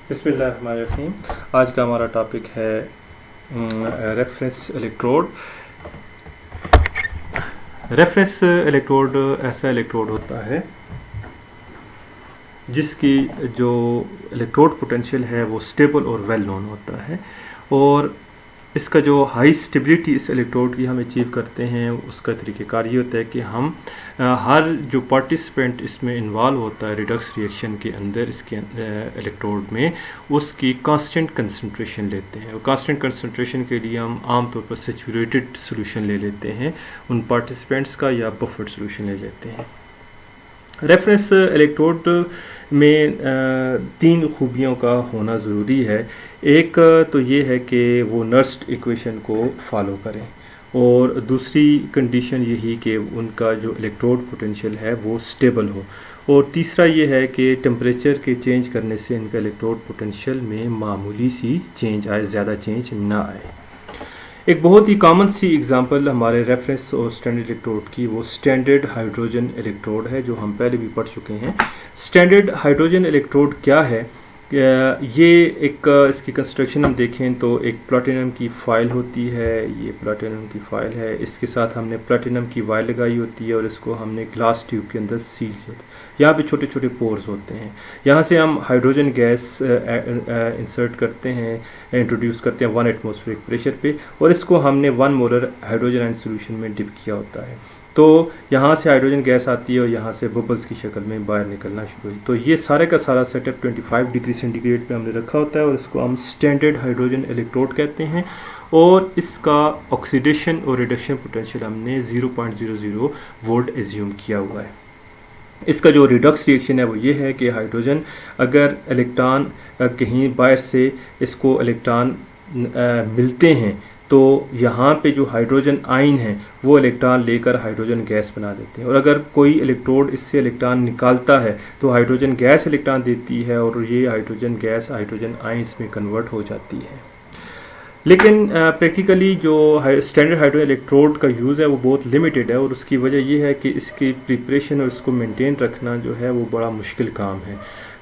बिस्मिल्लाहिर्रहमानिर्रहीम। आज का हमारा टॉपिक है रेफरेंस इलेक्ट्रोड। रेफरेंस इलेक्ट्रोड ऐसा इलेक्ट्रोड होता है जिसकी जो इलेक्ट्रोड पोटेंशियल है वो स्टेबल और वेल नोन होता है, और इसका जो हाई स्टेबिलिटी इस इलेक्ट्रोड की हम अचीव करते हैं उसका तरीक़ेकार ये होता है कि हम हर जो पार्टिसिपेंट इसमें इन्वॉल्व होता है रिडक्स रिएक्शन के अंदर इसके इलेक्ट्रोड में, उसकी कांस्टेंट कंसंट्रेशन लेते हैं। और कांस्टेंट कंसंट्रेशन के लिए हम आमतौर पर सैचुरेटेड सोल्यूशन ले लेते हैं उन पार्टिसिपेंट्स का, या बफर्ड सोल्यूशन ले लेते हैं। रेफरेंस इलेक्ट्रोड में तीन खूबियों का होना ज़रूरी है। एक तो ये है कि वो नर्स्ड इक्वेशन को फॉलो करें, और दूसरी कंडीशन यही कि उनका जो इलेक्ट्रोड पोटेंशियल है वो स्टेबल हो, और तीसरा ये है कि टेम्परेचर के चेंज करने से इनका इलेक्ट्रोड पोटेंशियल में मामूली सी चेंज आए, ज़्यादा चेंज ना आए। एक बहुत ही कॉमन सी एग्जांपल हमारे रेफरेंस और स्टैंडर्ड इलेक्ट्रोड की वो स्टैंडर्ड हाइड्रोजन इलेक्ट्रोड है, जो हम पहले भी पढ़ चुके हैं। स्टैंडर्ड हाइड्रोजन इलेक्ट्रोड क्या है? ये एक इसकी कंस्ट्रक्शन हम देखें तो एक प्लैटिनम की फ़ाइल होती है, ये प्लैटिनम की फ़ाइल है, इसके साथ हमने प्लैटिनम की वायर लगाई होती है और इसको हमने ग्लास ट्यूब के अंदर सील किया होता है। यहाँ पे छोटे छोटे पोर्स होते हैं, यहाँ से हम हाइड्रोजन गैस इंसर्ट करते हैं, इंट्रोड्यूस करते हैं 1 एटमॉस्फेरिक प्रेशर पे, और इसको हमने 1 मोलर हाइड्रोजन आयन सोल्यूशन में डिप किया होता है। तो यहाँ से हाइड्रोजन गैस आती है और यहाँ से बबल्स की शक्ल में बाहर निकलना शुरू हुई। तो ये सारे का सारा सेटअप 25 डिग्री सेंटीग्रेड पे हमने रखा होता है, और इसको हम स्टैंडर्ड हाइड्रोजन इलेक्ट्रोड कहते हैं। और इसका ऑक्सीडेशन और रिडक्शन पोटेंशियल हमने 0.00 वोल्ट एज्यूम किया हुआ है। इसका जो रिडक्स रिएक्शन है वो ये है कि हाइड्रोजन अगर इलेक्ट्रॉन कहीं बाहर से इसको इलेक्ट्रॉन मिलते हैं तो यहाँ पे जो हाइड्रोजन आयन है वो इलेक्ट्रॉन लेकर हाइड्रोजन गैस बना देते हैं, और अगर कोई इलेक्ट्रोड इससे इलेक्ट्रॉन निकालता है तो हाइड्रोजन गैस इलेक्ट्रॉन देती है, और ये हाइड्रोजन गैस हाइड्रोजन आयंस में कन्वर्ट हो जाती है। लेकिन प्रैक्टिकली जो स्टैंडर्ड हाइड्रोजन इलेक्ट्रोड का यूज़ है वो बहुत लिमिटेड है, और उसकी वजह ये है कि इसकी प्रिपरेशन और इसको मेंटेन रखना जो है वो बड़ा मुश्किल काम है,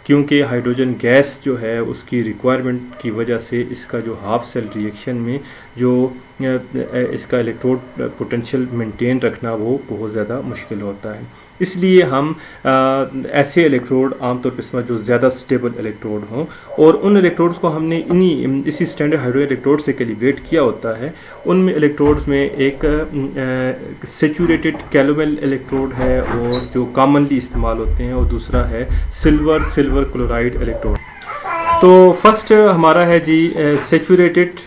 क्योंकि हाइड्रोजन गैस जो है उसकी रिक्वायरमेंट की वजह से इसका जो हाफ सेल रिएक्शन में जो इसका इलेक्ट्रोड पोटेंशियल मेंटेन रखना वो बहुत ज़्यादा मुश्किल होता है। इसलिए हम ऐसे इलेक्ट्रोड आमतौर पर इसमें जो ज़्यादा स्टेबल इलेक्ट्रोड हों, और उन इलेक्ट्रोड्स को हमने इसी स्टैंडर्ड हाइड्रोजन इलेक्ट्रोड से कैलिब्रेट किया होता है। उनमें इलेक्ट्रोड्स में एक सैचुरेटेड कैलोमेल इलेक्ट्रोड है और जो कॉमनली इस्तेमाल होते हैं, और दूसरा है सिल्वर क्लोराइड इलेक्ट्रोड। तो फर्स्ट हमारा है जी सैचुरेटेड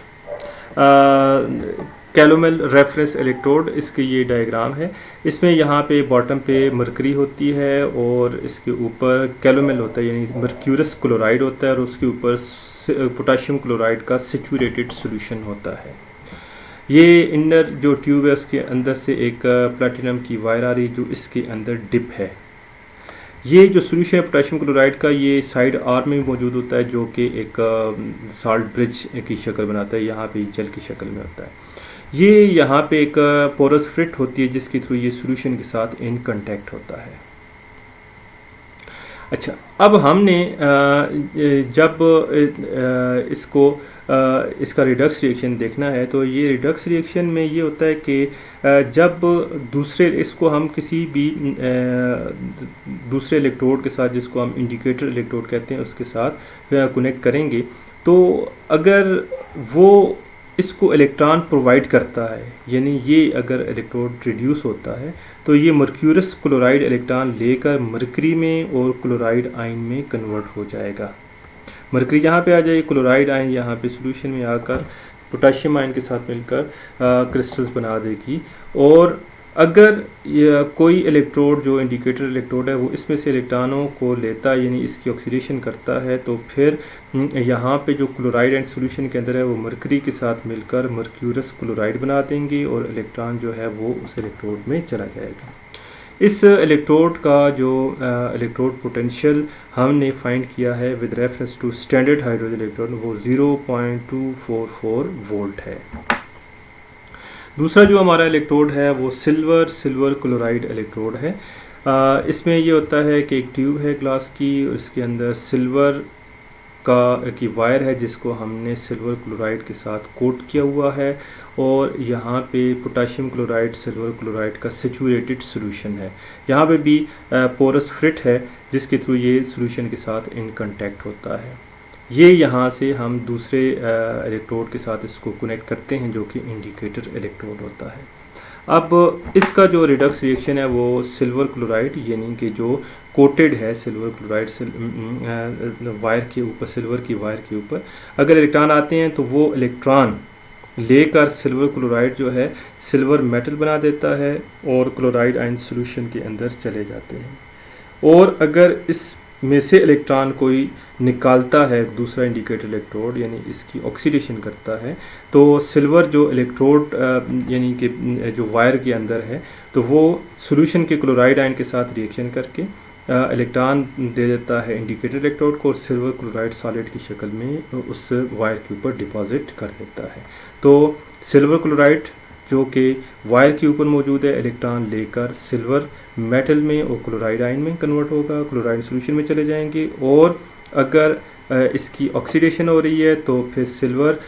कैलोमेल रेफरेंस इलेक्ट्रोड। इसके ये डायग्राम है, इसमें यहाँ पे बॉटम पे मरकरी होती है और इसके ऊपर कैलोमेल होता है, यानी मर्क्यूरस क्लोराइड होता है, और उसके ऊपर पोटाशियम क्लोराइड का सैचुरेटेड सॉल्यूशन होता है। ये इनर जो ट्यूब है उसके अंदर से एक प्लैटिनम की वायर आ रही है जो इसके अंदर डिप है। ये जो सोल्यूशन है पोटाशियम क्लोराइड का ये साइड आर्म में मौजूद होता है, जो कि एक साल्ट ब्रिज की शक्ल बनाता है, यहाँ पे जल की शक्ल में होता है। ये यहाँ पे एक पोरस फ्रिट होती है जिसके थ्रू ये सोल्यूशन के साथ इन कांटेक्ट होता है। अच्छा, अब हमने जब इसका रिडक्स रिएक्शन देखना है, तो ये रिडक्स रिएक्शन में ये होता है कि जब इसको हम किसी भी दूसरे इलेक्ट्रोड के साथ, जिसको हम इंडिकेटर इलेक्ट्रोड कहते हैं, उसके साथ कनेक्ट करेंगे, तो अगर वो इसको इलेक्ट्रॉन प्रोवाइड करता है, यानी ये अगर इलेक्ट्रोड रिड्यूस होता है तो ये मर्क्यूरस क्लोराइड इलेक्ट्रॉन लेकर मरकरी में और क्लोराइड आयन में कन्वर्ट हो जाएगा। मरकरी यहाँ पे आ जाएगी, क्लोराइड आयन यहाँ पे सॉल्यूशन में आकर पोटाशियम आयन के साथ मिलकर क्रिस्टल्स बना देगी। और अगर कोई इलेक्ट्रोड जो इंडिकेटर इलेक्ट्रोड है वो इसमें से इलेक्ट्रॉनों को लेता है, यानी इसकी ऑक्सीडेशन करता है, तो फिर यहाँ पे जो क्लोराइड एंड सॉल्यूशन के अंदर है वो मरकरी के साथ मिलकर मर्क्यूरस क्लोराइड बना देंगे, और इलेक्ट्रॉन जो है वो उस इलेक्ट्रोड में चला जाएगा। इस इलेक्ट्रोड का जो इलेक्ट्रोड पोटेंशियल हमने फाइंड किया है with reference to standard hydrogen electrode वो 0.244 वोल्ट है। दूसरा जो हमारा इलेक्ट्रोड है वो सिल्वर क्लोराइड इलेक्ट्रोड है। इसमें ये होता है कि एक ट्यूब है ग्लास की, इसके अंदर सिल्वर की वायर है जिसको हमने सिल्वर क्लोराइड के साथ कोट किया हुआ है, और यहाँ पे पोटेशियम क्लोराइड सिल्वर क्लोराइड का सेचुरेटेड सॉल्यूशन है। यहाँ पे भी पोरस फ्रिट है जिसके थ्रू ये सॉल्यूशन के साथ इन कांटेक्ट होता है। ये यहाँ से हम दूसरे इलेक्ट्रोड के साथ इसको कनेक्ट करते हैं जो कि इंडिकेटर इलेक्ट्रोड होता है। अब इसका जो रिडक्स रिएक्शन है वो सिल्वर क्लोराइड यानी कि जो कोटेड है सिल्वर क्लोराइड वायर के ऊपर, सिल्वर की वायर के ऊपर अगर इलेक्ट्रॉन आते हैं तो वो इलेक्ट्रॉन लेकर सिल्वर क्लोराइड जो है सिल्वर मेटल बना देता है और क्लोराइड आयन सॉल्यूशन के अंदर चले जाते हैं। और अगर इस में से इलेक्ट्रॉन कोई निकालता है दूसरा इंडिकेटर इलेक्ट्रोड यानी इसकी ऑक्सीडेशन करता है, तो सिल्वर जो इलेक्ट्रोड यानी कि जो वायर के अंदर है तो वो सॉल्यूशन के क्लोराइड आयन के साथ रिएक्शन करके इलेक्ट्रॉन दे देता है इंडिकेटर इलेक्ट्रोड को, और सिल्वर क्लोराइड सॉलिड की शक्ल में उस वायर के ऊपर डिपॉजिट कर देता है। तो सिल्वर क्लोराइड जो कि वायर के ऊपर मौजूद है इलेक्ट्रॉन लेकर सिल्वर मेटल में और क्लोराइड आयन में कन्वर्ट होगा, क्लोराइड सॉल्यूशन में चले जाएंगे। और अगर इसकी ऑक्सीडेशन हो रही है तो फिर सिल्वर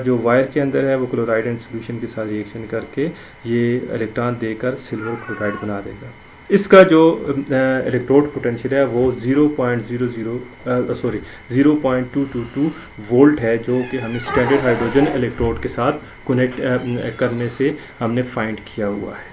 जो वायर के अंदर है वो क्लोराइड एंड सॉल्यूशन के साथ रिएक्शन करके ये इलेक्ट्रॉन देकर सिल्वर क्लोराइड बना देगा। इसका जो इलेक्ट्रोड पोटेंशियल है वो 0.222 वोल्ट है जो कि हमें स्टैंडर्ड हाइड्रोजन इलेक्ट्रोड के साथ कनेक्ट करने से हमने फाइंड किया हुआ है।